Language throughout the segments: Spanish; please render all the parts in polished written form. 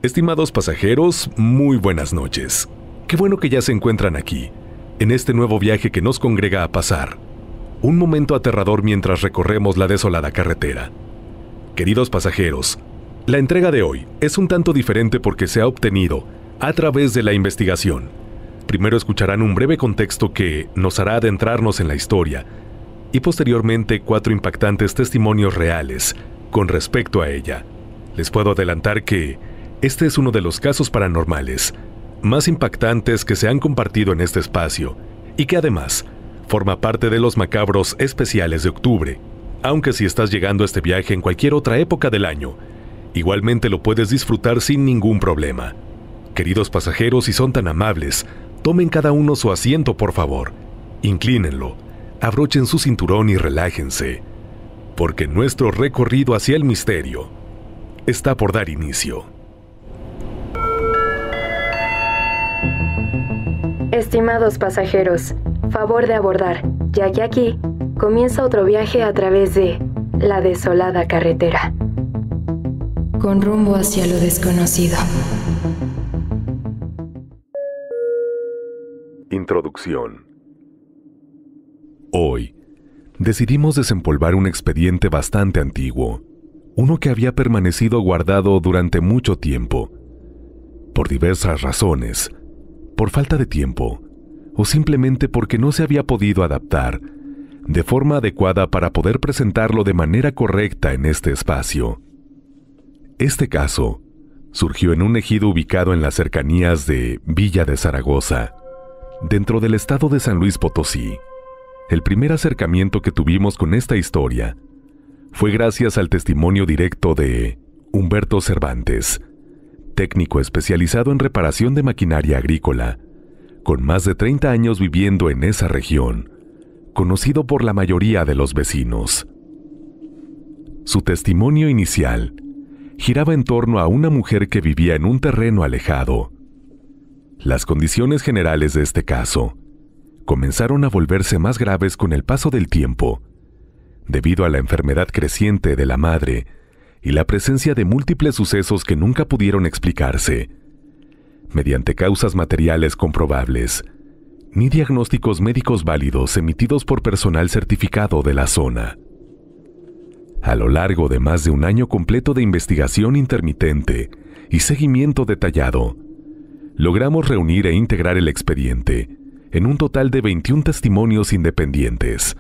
Estimados pasajeros, muy buenas noches. Qué bueno que ya se encuentran aquí, en este nuevo viaje que nos congrega a pasar. Un momento aterrador mientras recorremos la desolada carretera. Queridos pasajeros, la entrega de hoy es un tanto diferente porque se ha obtenido a través de la investigación. Primero escucharán un breve contexto que nos hará adentrarnos en la historia y posteriormente 4 impactantes testimonios reales con respecto a ella. Les puedo adelantar que este es uno de los casos paranormales más impactantes que se han compartido en este espacio y que además forma parte de los macabros especiales de octubre. Aunque si estás llegando a este viaje en cualquier otra época del año, igualmente lo puedes disfrutar sin ningún problema. Queridos pasajeros, si son tan amables, tomen cada uno su asiento por favor, inclínenlo, abrochen su cinturón y relájense, porque nuestro recorrido hacia el misterio está por dar inicio. Estimados pasajeros, favor de abordar, ya que aquí comienza otro viaje a través de la desolada carretera, con rumbo hacia lo desconocido. Introducción. Hoy, decidimos desempolvar un expediente bastante antiguo, uno que había permanecido guardado durante mucho tiempo, por diversas razones, por falta de tiempo, o simplemente porque no se había podido adaptar de forma adecuada para poder presentarlo de manera correcta en este espacio. Este caso surgió en un ejido ubicado en las cercanías de Villa de Zaragoza, dentro del estado de San Luis Potosí. El primer acercamiento que tuvimos con esta historia fue gracias al testimonio directo de Humberto Cervantes, técnico especializado en reparación de maquinaria agrícola, con más de 30 años viviendo en esa región, conocido por la mayoría de los vecinos. Su testimonio inicial giraba en torno a una mujer que vivía en un terreno alejado. Las condiciones generales de este caso comenzaron a volverse más graves con el paso del tiempo, debido a la enfermedad creciente de la madre y la presencia de múltiples sucesos que nunca pudieron explicarse, mediante causas materiales comprobables, ni diagnósticos médicos válidos emitidos por personal certificado de la zona. A lo largo de más de un año completo de investigación intermitente y seguimiento detallado, logramos reunir e integrar el expediente en un total de 21 testimonios independientes.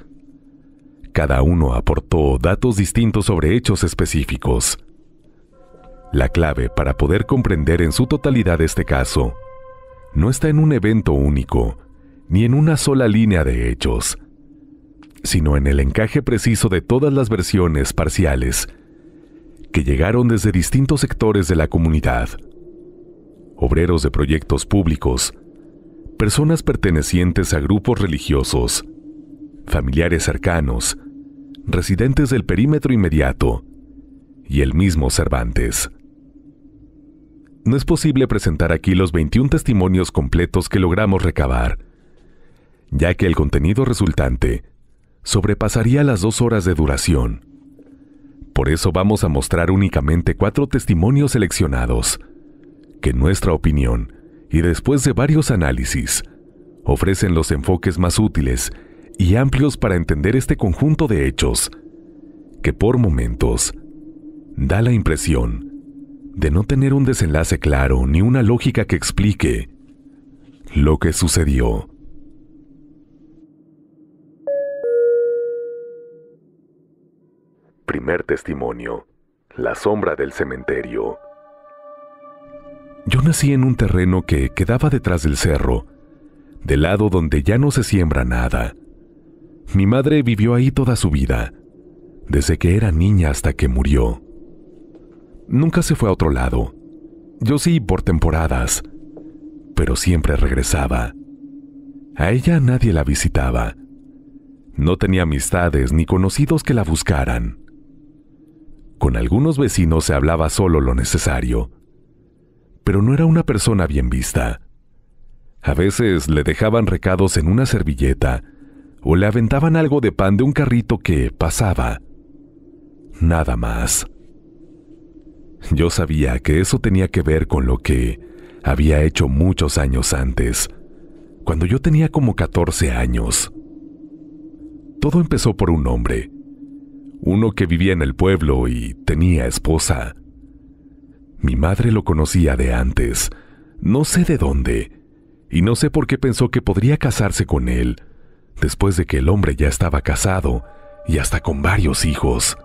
Cada uno aportó datos distintos sobre hechos específicos. La clave para poder comprender en su totalidad este caso no está en un evento único, ni en una sola línea de hechos, sino en el encaje preciso de todas las versiones parciales que llegaron desde distintos sectores de la comunidad: obreros de proyectos públicos, personas pertenecientes a grupos religiosos, familiares cercanos, residentes del perímetro inmediato y el mismo Cervantes. No es posible presentar aquí los 21 testimonios completos que logramos recabar, ya que el contenido resultante sobrepasaría las 2 horas de duración. Por eso vamos a mostrar únicamente 4 testimonios seleccionados, que en nuestra opinión, y después de varios análisis, ofrecen los enfoques más útiles y amplios para entender este conjunto de hechos, que por momentos da la impresión de no tener un desenlace claro ni una lógica que explique lo que sucedió. Primer testimonio: la sombra del cementerio. Yo nací en un terreno que quedaba detrás del cerro, del lado donde ya no se siembra nada. Mi madre vivió ahí toda su vida, desde que era niña hasta que murió. Nunca se fue a otro lado. Yo sí, por temporadas, pero siempre regresaba. A ella nadie la visitaba. No tenía amistades ni conocidos que la buscaran. Con algunos vecinos se hablaba solo lo necesario, pero no era una persona bien vista. A veces le dejaban recados en una servilleta o le aventaban algo de pan de un carrito que pasaba. Nada más. Yo sabía que eso tenía que ver con lo que había hecho muchos años antes, cuando yo tenía como 14 años. Todo empezó por un hombre, uno que vivía en el pueblo y tenía esposa. Mi madre lo conocía de antes, no sé de dónde, y no sé por qué pensó que podría casarse con él, después de que el hombre ya estaba casado y hasta con varios hijos.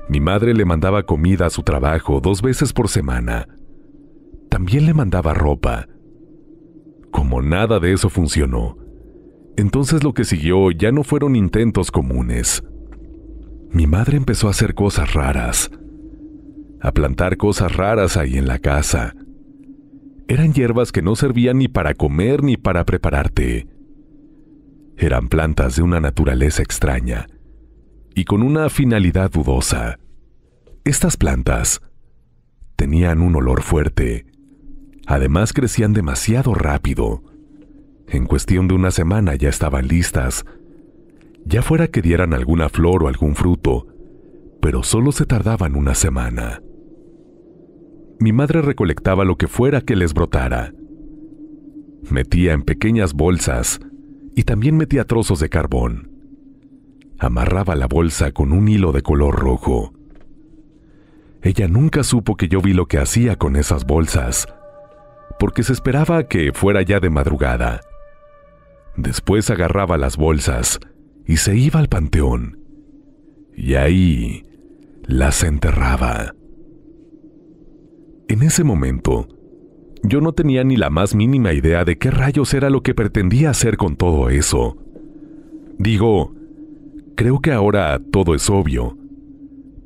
Mi madre le mandaba comida a su trabajo 2 veces por semana. También le mandaba ropa. Como nada de eso funcionó, entonces lo que siguió ya no fueron intentos comunes. Mi madre empezó a hacer cosas raras, a plantar cosas raras ahí en la casa. Eran hierbas que no servían ni para comer ni para preparar té. Eran plantas de una naturaleza extraña y con una finalidad dudosa. Estas plantas tenían un olor fuerte. Además crecían demasiado rápido. En cuestión de una semana ya estaban listas, ya fuera que dieran alguna flor o algún fruto, pero solo se tardaban una semana. Mi madre recolectaba lo que fuera que les brotara. Metía en pequeñas bolsas y también metía trozos de carbón. Amarraba la bolsa con un hilo de color rojo. Ella nunca supo que yo vi lo que hacía con esas bolsas, porque se esperaba que fuera ya de madrugada. Después agarraba las bolsas y se iba al panteón, y ahí las enterraba. En ese momento, yo no tenía ni la más mínima idea de qué rayos era lo que pretendía hacer con todo eso. Digo, creo que ahora todo es obvio,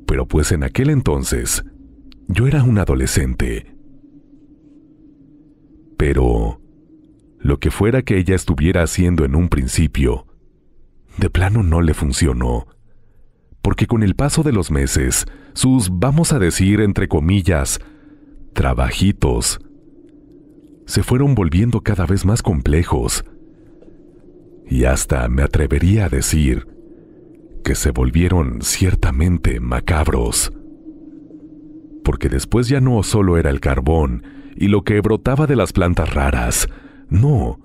pero pues en aquel entonces, yo era un adolescente. Pero lo que fuera que ella estuviera haciendo en un principio, de plano no le funcionó, porque con el paso de los meses, sus, vamos a decir, entre comillas, trabajitos, se fueron volviendo cada vez más complejos, y hasta me atrevería a decir que se volvieron ciertamente macabros, porque después ya no solo era el carbón y lo que brotaba de las plantas raras, no,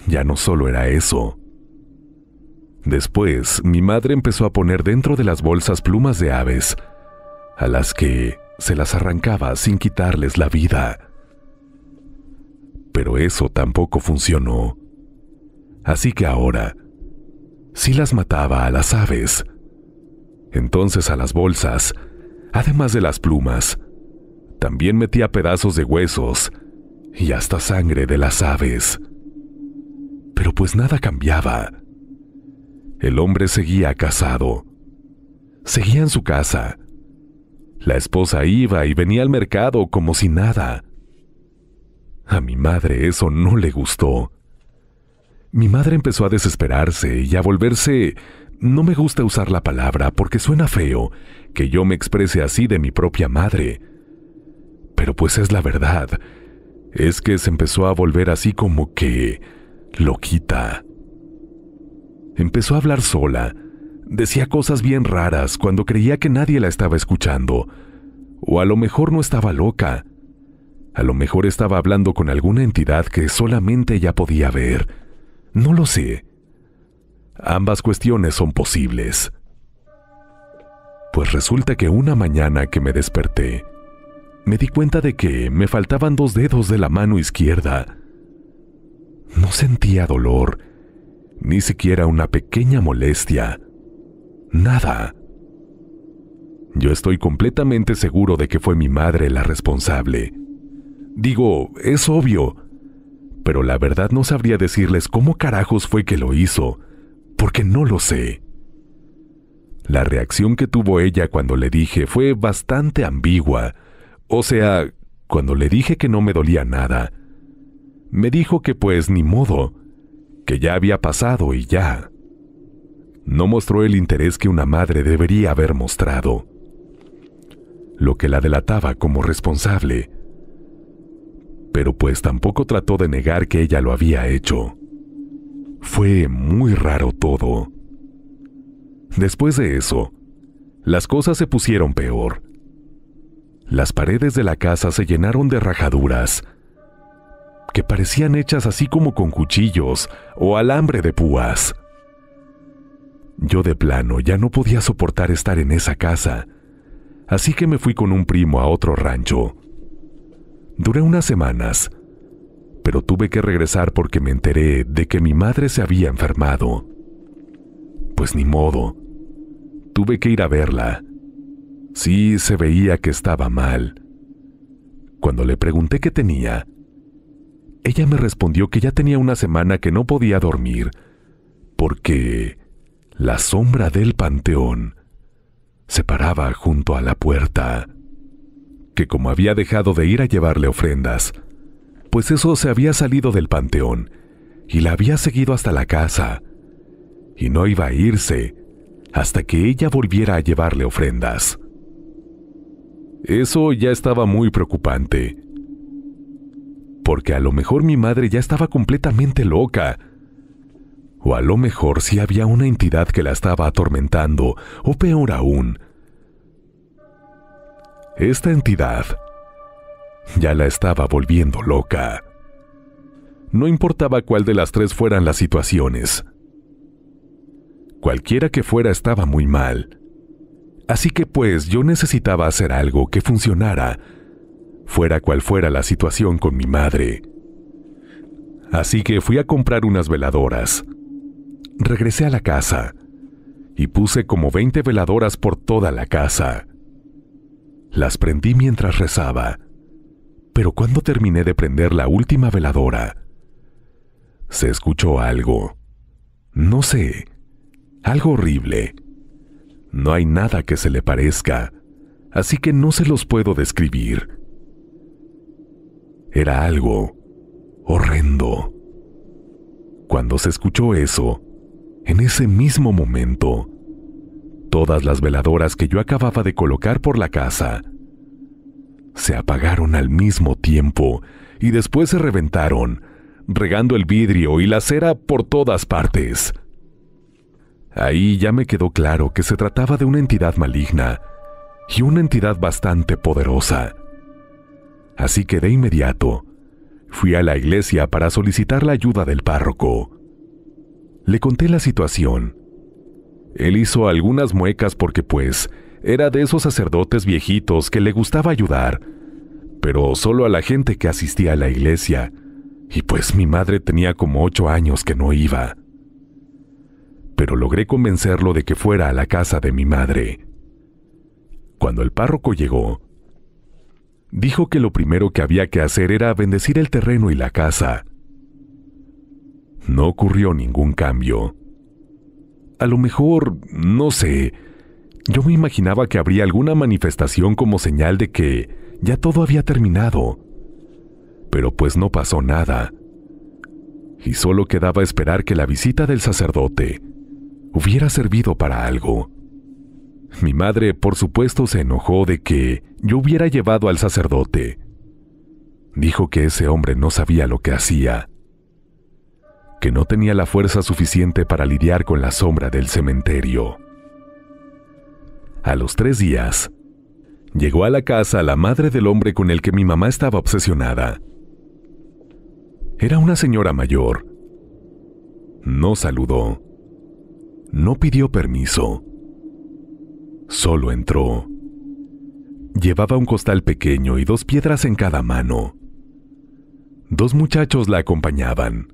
ya no solo era eso. Después, mi madre empezó a poner dentro de las bolsas plumas de aves, a las que se las arrancaba sin quitarles la vida. Pero eso tampoco funcionó. Así que ahora, sí las mataba a las aves. Entonces a las bolsas, además de las plumas, también metía pedazos de huesos y hasta sangre de las aves. Pero pues nada cambiaba. El hombre seguía casado. Seguía en su casa. La esposa iba y venía al mercado como si nada. A mi madre eso no le gustó. Mi madre empezó a desesperarse y a volverse... No me gusta usar la palabra porque suena feo que yo me exprese así de mi propia madre. Pero pues es la verdad. Es que se empezó a volver así como que... loquita. Empezó a hablar sola. Decía cosas bien raras cuando creía que nadie la estaba escuchando. O a lo mejor no estaba loca. A lo mejor estaba hablando con alguna entidad que solamente ella podía ver. No lo sé. Ambas cuestiones son posibles. Pues resulta que una mañana que me desperté, me di cuenta de que me faltaban 2 dedos de la mano izquierda. No sentía dolor, ni siquiera una pequeña molestia. Nada. Yo estoy completamente seguro de que fue mi madre la responsable. Digo, es obvio, pero la verdad no sabría decirles cómo carajos fue que lo hizo, porque no lo sé. La reacción que tuvo ella cuando le dije fue bastante ambigua. O sea, cuando le dije que no me dolía nada, me dijo que pues ni modo, que ya había pasado y ya. No mostró el interés que una madre debería haber mostrado, lo que la delataba como responsable. Pero pues tampoco trató de negar que ella lo había hecho. Fue muy raro todo. Después de eso, las cosas se pusieron peor. Las paredes de la casa se llenaron de rajaduras que parecían hechas así como con cuchillos o alambre de púas. Yo de plano ya no podía soportar estar en esa casa, así que me fui con un primo a otro rancho. Duré unas semanas, pero tuve que regresar porque me enteré de que mi madre se había enfermado. Pues ni modo, tuve que ir a verla. Sí, se veía que estaba mal. Cuando le pregunté qué tenía, ella me respondió que ya tenía una semana que no podía dormir, porque la sombra del panteón se paraba junto a la puerta, que como había dejado de ir a llevarle ofrendas, pues eso se había salido del panteón y la había seguido hasta la casa, y no iba a irse hasta que ella volviera a llevarle ofrendas. Eso ya estaba muy preocupante, porque a lo mejor mi madre ya estaba completamente loca, o a lo mejor sí había una entidad que la estaba atormentando, o peor aún, esta entidad ya la estaba volviendo loca. No importaba cuál de las tres fueran las situaciones. Cualquiera que fuera estaba muy mal. Así que pues yo necesitaba hacer algo que funcionara, fuera cual fuera la situación con mi madre. Así que fui a comprar unas veladoras. Regresé a la casa y puse como 20 veladoras por toda la casa. Las prendí mientras rezaba, pero cuando terminé de prender la última veladora, se escuchó algo. No sé, algo horrible. No hay nada que se le parezca, así que no se los puedo describir. Era algo horrendo. Cuando se escuchó eso, en ese mismo momento, todas las veladoras que yo acababa de colocar por la casa se apagaron al mismo tiempo y después se reventaron, regando el vidrio y la cera por todas partes. Ahí ya me quedó claro que se trataba de una entidad maligna y una entidad bastante poderosa. Así que de inmediato fui a la iglesia para solicitar la ayuda del párroco. Le conté la situación. Él hizo algunas muecas porque pues era de esos sacerdotes viejitos que le gustaba ayudar, pero solo a la gente que asistía a la iglesia, y pues mi madre tenía como 8 años que no iba. Pero logré convencerlo de que fuera a la casa de mi madre. Cuando el párroco llegó, dijo que lo primero que había que hacer era bendecir el terreno y la casa. No ocurrió ningún cambio. A lo mejor, no sé, yo me imaginaba que habría alguna manifestación como señal de que ya todo había terminado. Pero pues no pasó nada. Y solo quedaba esperar que la visita del sacerdote hubiera servido para algo. Mi madre, por supuesto, se enojó de que yo hubiera llevado al sacerdote. Dijo que ese hombre no sabía lo que hacía, que no tenía la fuerza suficiente para lidiar con la sombra del cementerio. A los 3 días, llegó a la casa la madre del hombre con el que mi mamá estaba obsesionada. Era una señora mayor. No saludó. No pidió permiso. Solo entró. Llevaba un costal pequeño y 2 piedras en cada mano. 2 muchachos la acompañaban.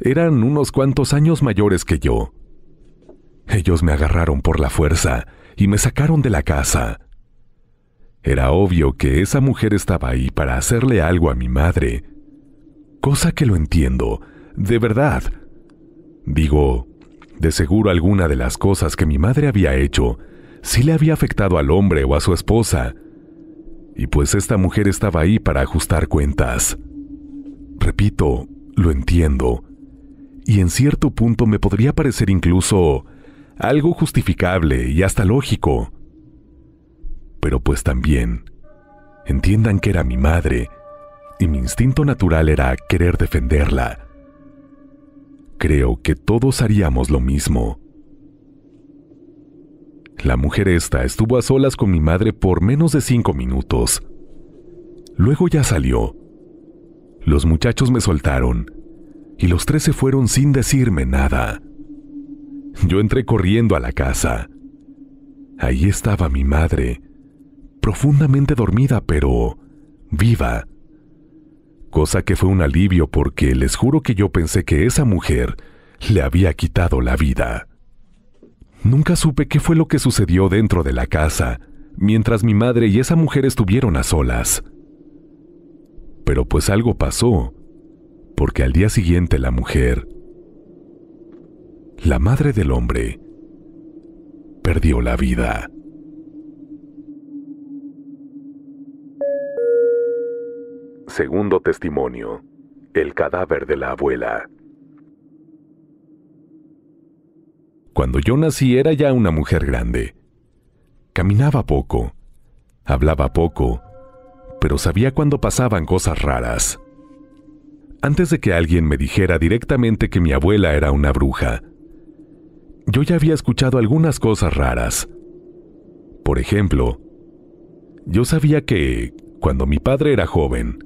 Eran unos cuantos años mayores que yo. Ellos me agarraron por la fuerza y me sacaron de la casa. Era obvio que esa mujer estaba ahí para hacerle algo a mi madre. Cosa que lo entiendo, de verdad. Digo, de seguro alguna de las cosas que mi madre había hecho sí le había afectado al hombre o a su esposa. Y pues esta mujer estaba ahí para ajustar cuentas. Repito, lo entiendo. Y en cierto punto me podría parecer incluso algo justificable y hasta lógico. Pero pues también, entiendan que era mi madre, y mi instinto natural era querer defenderla. Creo que todos haríamos lo mismo. La mujer esta estuvo a solas con mi madre por menos de 5 minutos. Luego ya salió. Los muchachos me soltaron y los 3 se fueron sin decirme nada. Yo entré corriendo a la casa. Ahí estaba mi madre, profundamente dormida pero viva. Cosa que fue un alivio porque les juro que yo pensé que esa mujer le había quitado la vida. Nunca supe qué fue lo que sucedió dentro de la casa mientras mi madre y esa mujer estuvieron a solas. Pero pues algo pasó, porque al día siguiente la mujer, la madre del hombre, perdió la vida. Segundo testimonio: el cadáver de la abuela. Cuando yo nací era ya una mujer grande. Caminaba poco, hablaba poco, pero sabía cuando pasaban cosas raras. Antes de que alguien me dijera directamente que mi abuela era una bruja, yo ya había escuchado algunas cosas raras. Por ejemplo, yo sabía que, cuando mi padre era joven,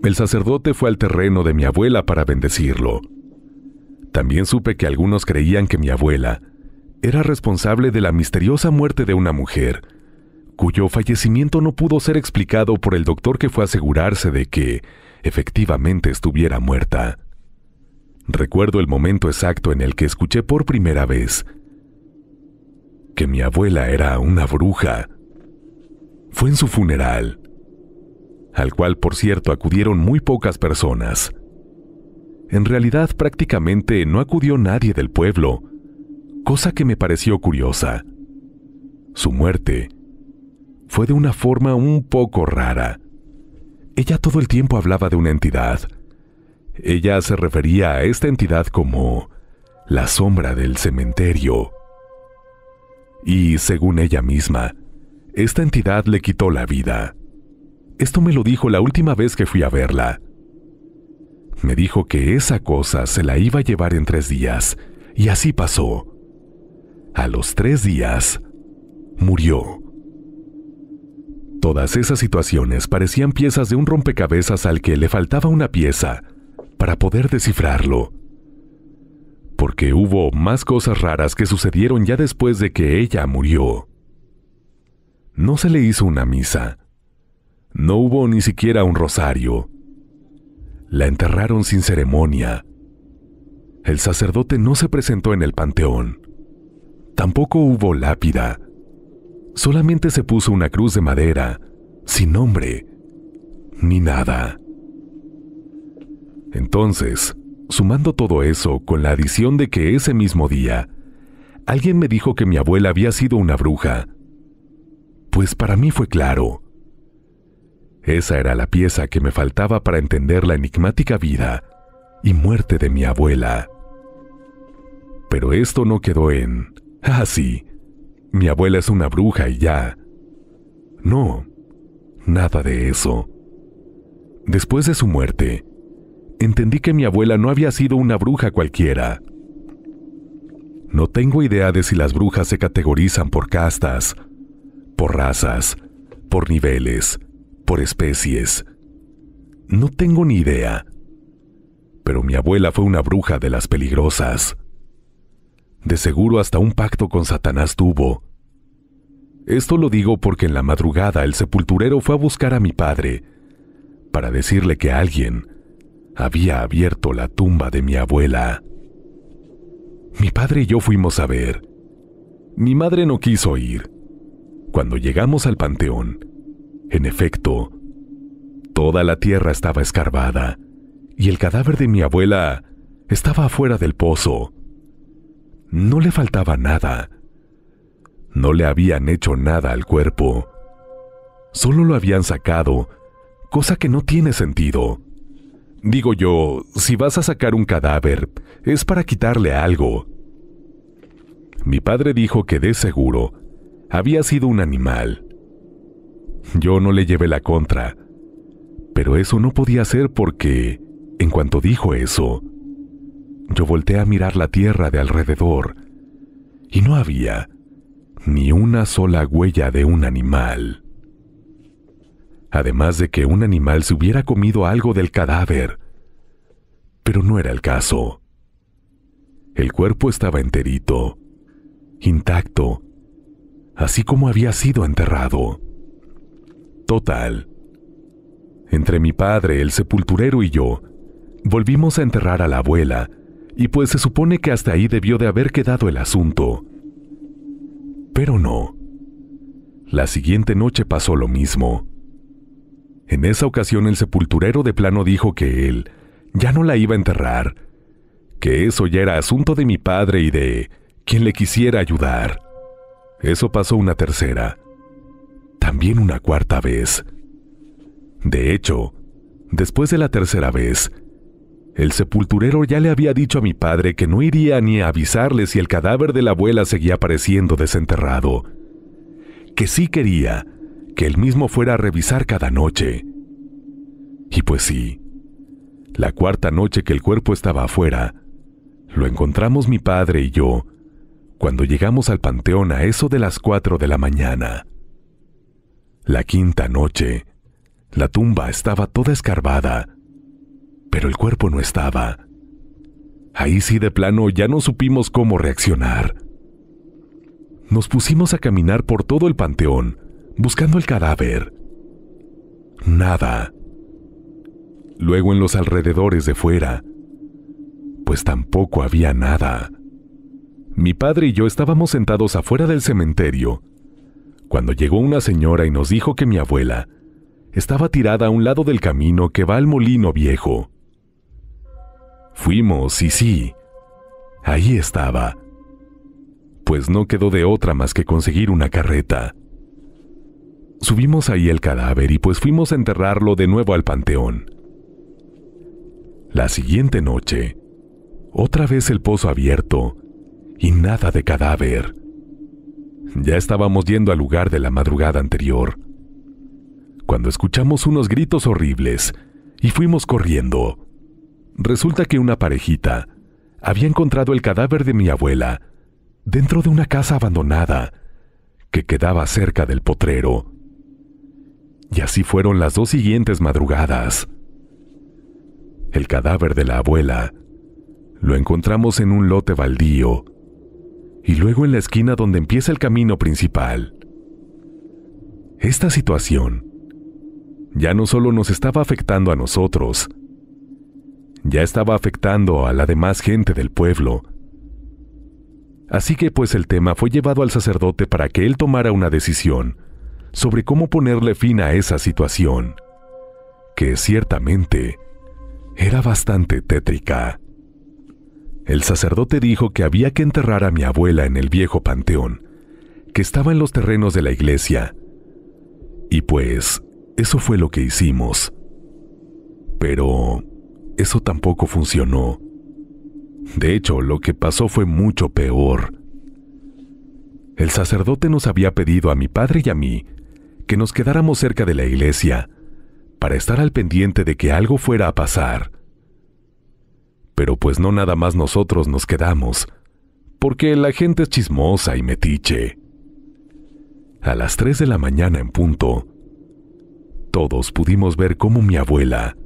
el sacerdote fue al terreno de mi abuela para bendecirlo. También supe que algunos creían que mi abuela era responsable de la misteriosa muerte de una mujer, cuyo fallecimiento no pudo ser explicado por el doctor que fue a asegurarse de que efectivamente estuviera muerta. Recuerdo el momento exacto en el que escuché por primera vez que mi abuela era una bruja. Fue en su funeral, al cual, por cierto, acudieron muy pocas personas. En realidad, prácticamente no acudió nadie del pueblo, cosa que me pareció curiosa. Su muerte fue de una forma un poco rara. Ella todo el tiempo hablaba de una entidad. Ella se refería a esta entidad como la sombra del cementerio. Y, según ella misma, esta entidad le quitó la vida. Esto me lo dijo la última vez que fui a verla. Me dijo que esa cosa se la iba a llevar en 3 días, y así pasó. A los 3 días, murió. Todas esas situaciones parecían piezas de un rompecabezas al que le faltaba una pieza para poder descifrarlo. Porque hubo más cosas raras que sucedieron ya después de que ella murió. No se le hizo una misa. No hubo ni siquiera un rosario. La enterraron sin ceremonia. El sacerdote no se presentó en el panteón. Tampoco hubo lápida. Solamente se puso una cruz de madera, sin nombre, ni nada. Entonces, sumando todo eso con la adición de que ese mismo día, alguien me dijo que mi abuela había sido una bruja, pues para mí fue claro. Esa era la pieza que me faltaba para entender la enigmática vida y muerte de mi abuela. Pero esto no quedó en, sí, mi abuela es una bruja y ya. No, nada de eso. Después de su muerte, entendí que mi abuela no había sido una bruja cualquiera. No tengo idea de si las brujas se categorizan por castas, por razas, por niveles, por especies. No tengo ni idea. Pero mi abuela fue una bruja de las peligrosas. De seguro hasta un pacto con Satanás tuvo. Esto lo digo porque en la madrugada el sepulturero fue a buscar a mi padre para decirle que alguien había abierto la tumba de mi abuela. Mi padre y yo fuimos a ver. Mi madre no quiso ir. Cuando llegamos al panteón, en efecto, toda la tierra estaba escarbada y el cadáver de mi abuela estaba afuera del pozo. No le faltaba nada. No le habían hecho nada al cuerpo. Solo lo habían sacado, cosa que no tiene sentido. Digo yo, si vas a sacar un cadáver, es para quitarle algo. Mi padre dijo que de seguro había sido un animal. Yo no le llevé la contra, pero eso no podía ser porque, en cuanto dijo eso, yo volteé a mirar la tierra de alrededor y no había ni una sola huella de un animal. Además de que un animal se hubiera comido algo del cadáver, pero no era el caso. El cuerpo estaba enterito, intacto, así como había sido enterrado. Total. Entre mi padre, el sepulturero y yo, volvimos a enterrar a la abuela, y pues se supone que hasta ahí debió de haber quedado el asunto. Pero no. La siguiente noche pasó lo mismo. En esa ocasión el sepulturero de plano dijo que él ya no la iba a enterrar, que eso ya era asunto de mi padre y de quien le quisiera ayudar. Eso pasó una tercera, también una cuarta vez. De hecho, después de la tercera vez, el sepulturero ya le había dicho a mi padre que no iría ni a avisarle si el cadáver de la abuela seguía apareciendo desenterrado, que sí quería que él mismo fuera a revisar cada noche. Y pues sí, la cuarta noche que el cuerpo estaba afuera, lo encontramos mi padre y yo cuando llegamos al panteón a eso de las 4 de la mañana. La quinta noche, la tumba estaba toda escarbada, pero el cuerpo no estaba. Ahí sí de plano ya no supimos cómo reaccionar. Nos pusimos a caminar por todo el panteón, buscando el cadáver. Nada. Luego en los alrededores de fuera, pues tampoco había nada. Mi padre y yo estábamos sentados afuera del cementerio, cuando llegó una señora y nos dijo que mi abuela estaba tirada a un lado del camino que va al molino viejo. Fuimos y sí, ahí estaba. Pues no quedó de otra más que conseguir una carreta. Subimos ahí el cadáver y pues fuimos a enterrarlo de nuevo al panteón. La siguiente noche, otra vez el pozo abierto y nada de cadáver. Ya estábamos yendo al lugar de la madrugada anterior, cuando escuchamos unos gritos horribles y fuimos corriendo. Resulta que una parejita había encontrado el cadáver de mi abuela dentro de una casa abandonada que quedaba cerca del potrero. Y así fueron las 2 siguientes madrugadas. El cadáver de la abuela lo encontramos en un lote baldío y luego en la esquina donde empieza el camino principal. Esta situación ya no solo nos estaba afectando a nosotros, ya estaba afectando a la demás gente del pueblo. Así que pues el tema fue llevado al sacerdote para que él tomara una decisión sobre cómo ponerle fin a esa situación, que ciertamente era bastante tétrica. El sacerdote dijo que había que enterrar a mi abuela en el viejo panteón, que estaba en los terrenos de la iglesia. Y pues, eso fue lo que hicimos. Pero eso tampoco funcionó. De hecho, lo que pasó fue mucho peor. El sacerdote nos había pedido a mi padre y a mí que nos quedáramos cerca de la iglesia para estar al pendiente de que algo fuera a pasar. Pero pues no nada más nosotros nos quedamos, porque la gente es chismosa y metiche. A las 3 de la mañana en punto, todos pudimos ver cómo mi abuela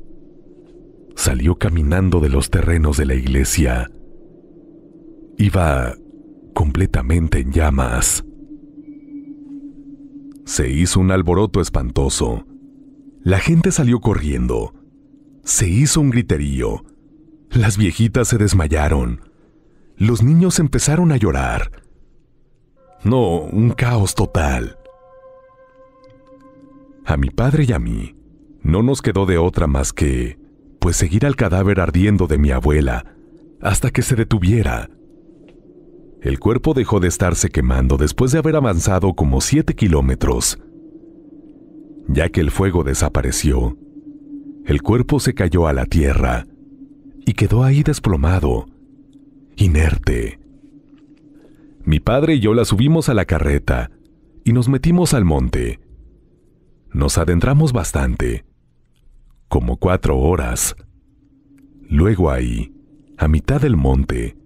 salió caminando de los terrenos de la iglesia. Iba completamente en llamas. Se hizo un alboroto espantoso. La gente salió corriendo. Se hizo un griterío. Las viejitas se desmayaron. Los niños empezaron a llorar. No, un caos total. A mi padre y a mí no nos quedó de otra más que pues seguir al cadáver ardiendo de mi abuela hasta que se detuviera. El cuerpo dejó de estarse quemando después de haber avanzado como 7 kilómetros. Ya que el fuego desapareció, el cuerpo se cayó a la tierra y quedó ahí desplomado, inerte. Mi padre y yo la subimos a la carreta y nos metimos al monte. Nos adentramos bastante, como 4 horas. Luego ahí, a mitad del monte,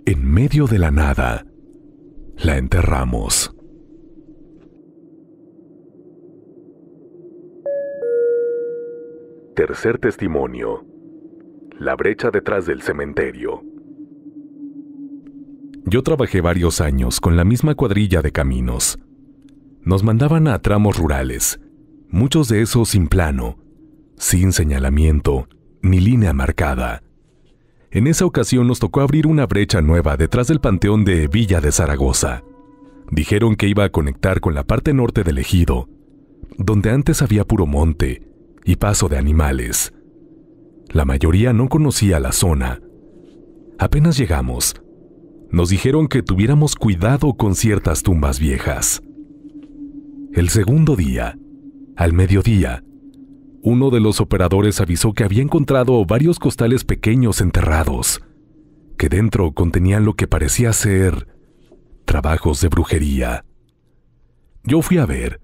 en medio de la nada, la enterramos. Tercer testimonio. La brecha detrás del cementerio. Yo trabajé varios años con la misma cuadrilla de caminos. Nos mandaban a tramos rurales, muchos de esos sin plano, sin señalamiento, ni línea marcada. En esa ocasión nos tocó abrir una brecha nueva detrás del panteón de Villa de Zaragoza. Dijeron que iba a conectar con la parte norte del ejido, donde antes había puro monte y paso de animales. La mayoría no conocía la zona. Apenas llegamos, nos dijeron que tuviéramos cuidado con ciertas tumbas viejas. El segundo día, al mediodía, uno de los operadores avisó que había encontrado varios costales pequeños enterrados, que dentro contenían lo que parecía ser trabajos de brujería. Yo fui a ver.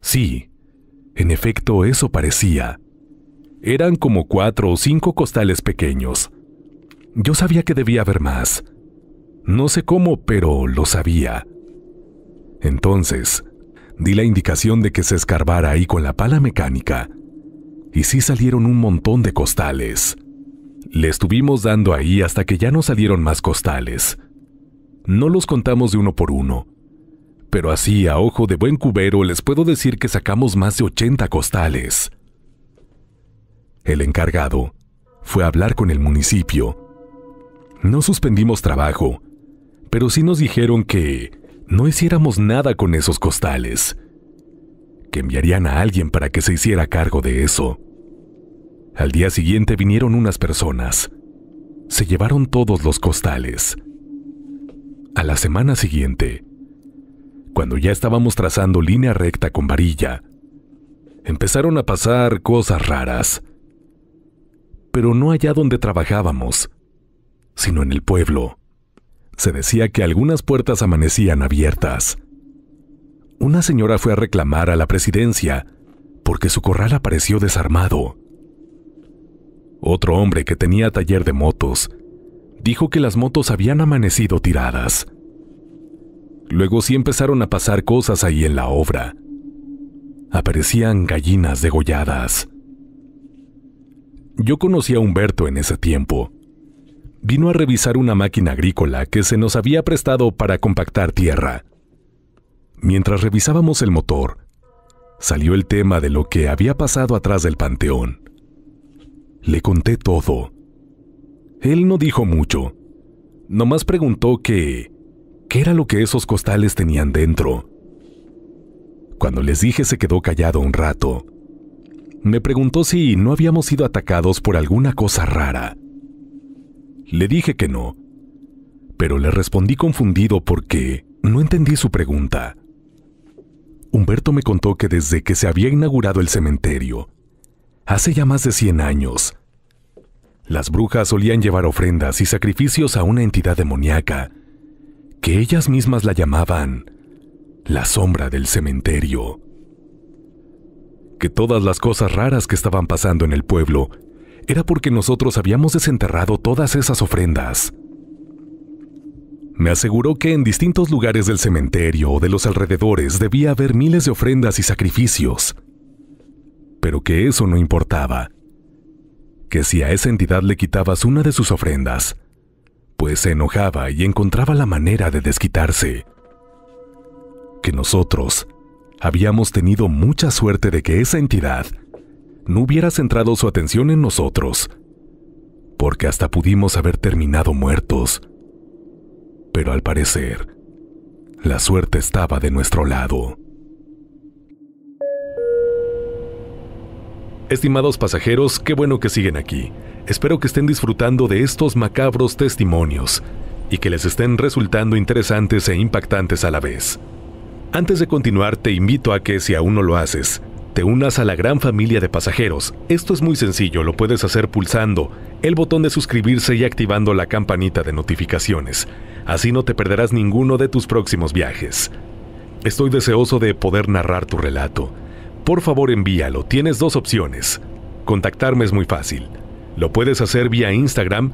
Sí, en efecto eso parecía. Eran como 4 o 5 costales pequeños. Yo sabía que debía haber más. No sé cómo, pero lo sabía. Entonces, di la indicación de que se escarbara ahí con la pala mecánica. Y sí salieron un montón de costales. Le estuvimos dando ahí hasta que ya no salieron más costales. No los contamos de uno por uno. Pero así, a ojo de buen cubero, les puedo decir que sacamos más de 80 costales. El encargado fue a hablar con el municipio. No suspendimos trabajo, pero sí nos dijeron que no hiciéramos nada con esos costales, que enviarían a alguien para que se hiciera cargo de eso. Al día siguiente vinieron unas personas. Se llevaron todos los costales. A la semana siguiente, cuando ya estábamos trazando línea recta con varilla, empezaron a pasar cosas raras. Pero no allá donde trabajábamos, sino en el pueblo. Se decía que algunas puertas amanecían abiertas. Una señora fue a reclamar a la presidencia porque su corral apareció desarmado. Otro hombre que tenía taller de motos dijo que las motos habían amanecido tiradas. Luego sí empezaron a pasar cosas ahí en la obra. Aparecían gallinas degolladas. Yo conocí a Humberto en ese tiempo. Vino a revisar una máquina agrícola que se nos había prestado para compactar tierra. Mientras revisábamos el motor, salió el tema de lo que había pasado atrás del panteón. Le conté todo. Él no dijo mucho. Nomás preguntó qué era lo que esos costales tenían dentro. Cuando les dije, se quedó callado un rato. Me preguntó si no habíamos sido atacados por alguna cosa rara. Le dije que no, pero le respondí confundido porque no entendí su pregunta. Humberto me contó que desde que se había inaugurado el cementerio, hace ya más de 100 años, las brujas solían llevar ofrendas y sacrificios a una entidad demoníaca, que ellas mismas la llamaban la sombra del cementerio. Que todas las cosas raras que estaban pasando en el pueblo era porque nosotros habíamos desenterrado todas esas ofrendas. Me aseguró que en distintos lugares del cementerio o de los alrededores debía haber miles de ofrendas y sacrificios, pero que eso no importaba, que si a esa entidad le quitabas una de sus ofrendas, pues se enojaba y encontraba la manera de desquitarse. Que nosotros habíamos tenido mucha suerte de que esa entidad no hubiera centrado su atención en nosotros, porque hasta pudimos haber terminado muertos. Pero al parecer, la suerte estaba de nuestro lado. Estimados pasajeros, qué bueno que siguen aquí. Espero que estén disfrutando de estos macabros testimonios y que les estén resultando interesantes e impactantes a la vez. Antes de continuar, te invito a que, si aún no lo haces, te unas a la gran familia de pasajeros. Esto es muy sencillo, lo puedes hacer pulsando el botón de suscribirse y activando la campanita de notificaciones. Así no te perderás ninguno de tus próximos viajes. Estoy deseoso de poder narrar tu relato. Por favor, envíalo. Tienes 2 opciones. Contactarme es muy fácil. Lo puedes hacer vía Instagram,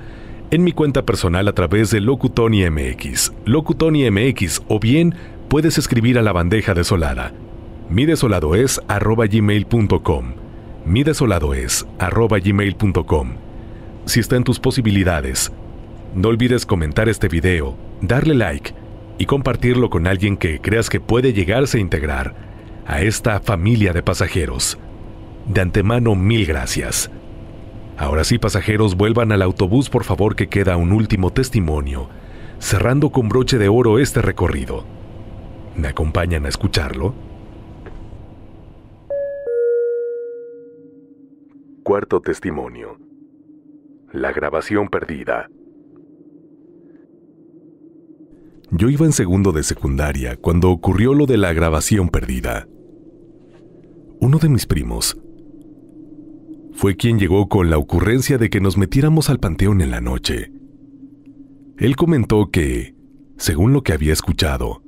en mi cuenta personal a través de LocuTonyMX, LocuTonyMX, o bien puedes escribir a la bandeja desolada. Mi desolado es @gmail.com. midesoladoes@gmail.com. Si está en tus posibilidades, no olvides comentar este video, darle like y compartirlo con alguien que creas que puede llegarse a integrar a esta familia de pasajeros. De antemano, mil gracias. Ahora sí, pasajeros, vuelvan al autobús, por favor, que queda un último testimonio, cerrando con broche de oro este recorrido. ¿Me acompañan a escucharlo? Cuarto testimonio. La grabación perdida. Yo iba en segundo de secundaria cuando ocurrió lo de la grabación perdida. Uno de mis primos fue quien llegó con la ocurrencia de que nos metiéramos al panteón en la noche. Él comentó que, según lo que había escuchado,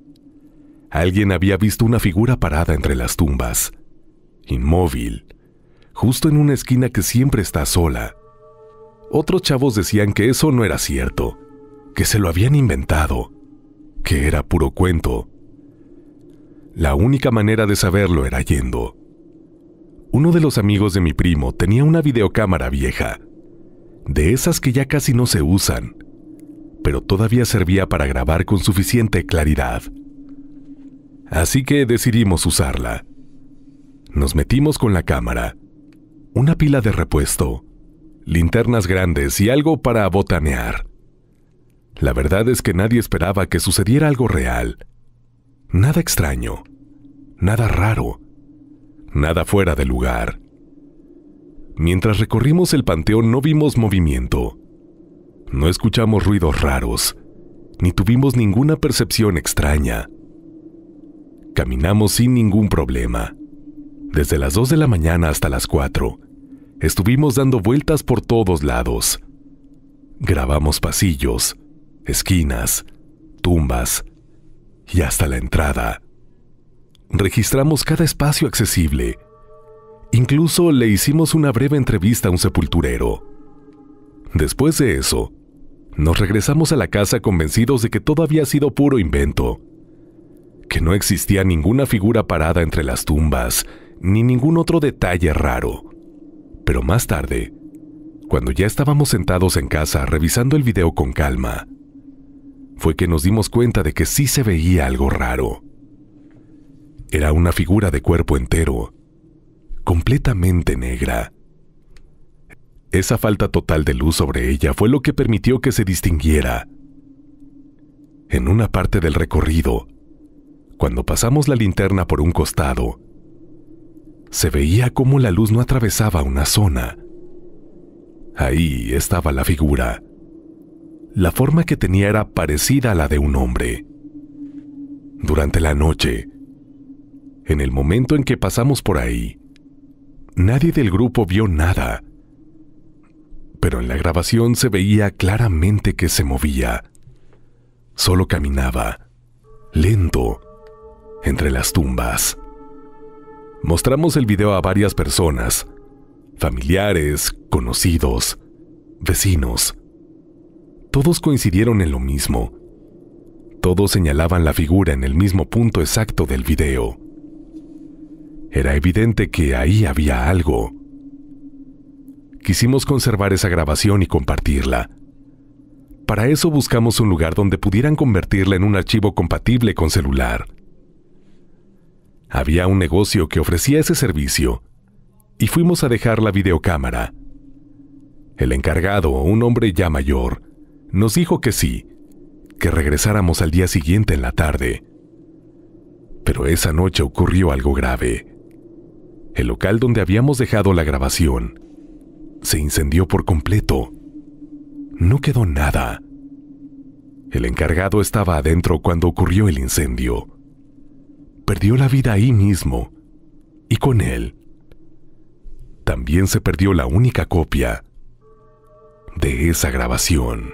alguien había visto una figura parada entre las tumbas, inmóvil, justo en una esquina que siempre está sola. Otros chavos decían que eso no era cierto, que se lo habían inventado, que era puro cuento. La única manera de saberlo era yendo. Uno de los amigos de mi primo tenía una videocámara vieja, de esas que ya casi no se usan, pero todavía servía para grabar con suficiente claridad. Así que decidimos usarla. Nos metimos con la cámara, una pila de repuesto, linternas grandes y algo para botanear. La verdad es que nadie esperaba que sucediera algo real. Nada extraño, nada raro, nada fuera de lugar. Mientras recorrimos el panteón no vimos movimiento, no escuchamos ruidos raros, ni tuvimos ninguna percepción extraña. Caminamos sin ningún problema. Desde las 2 de la mañana hasta las 4, estuvimos dando vueltas por todos lados. Grabamos pasillos, esquinas, tumbas y hasta la entrada. Registramos cada espacio accesible. Incluso le hicimos una breve entrevista a un sepulturero. Después de eso, nos regresamos a la casa convencidos de que todo había sido puro invento, que no existía ninguna figura parada entre las tumbas, ni ningún otro detalle raro. Pero más tarde, cuando ya estábamos sentados en casa revisando el video con calma, fue que nos dimos cuenta de que sí se veía algo raro. Era una figura de cuerpo entero, completamente negra. Esa falta total de luz sobre ella fue lo que permitió que se distinguiera. En una parte del recorrido, cuando pasamos la linterna por un costado, se veía cómo la luz no atravesaba una zona. Ahí estaba la figura. La forma que tenía era parecida a la de un hombre. Durante la noche, en el momento en que pasamos por ahí, nadie del grupo vio nada, pero en la grabación se veía claramente que se movía. Solo caminaba, lento, entre las tumbas. Mostramos el video a varias personas, familiares, conocidos, vecinos. Todos coincidieron en lo mismo. Todos señalaban la figura en el mismo punto exacto del video. Era evidente que ahí había algo. Quisimos conservar esa grabación y compartirla. Para eso buscamos un lugar donde pudieran convertirla en un archivo compatible con celular. Había un negocio que ofrecía ese servicio y fuimos a dejar la videocámara. El encargado, un hombre ya mayor, nos dijo que sí, que regresáramos al día siguiente en la tarde. Pero esa noche ocurrió algo grave. El local donde habíamos dejado la grabación se incendió por completo. No quedó nada. El encargado estaba adentro cuando ocurrió el incendio. Perdió la vida ahí mismo, y con él también se perdió la única copia de esa grabación.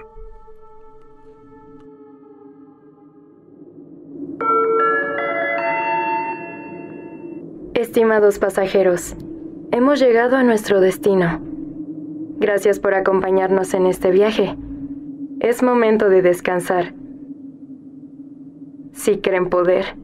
Estimados pasajeros, hemos llegado a nuestro destino. Gracias por acompañarnos en este viaje. Es momento de descansar. Si creen poder,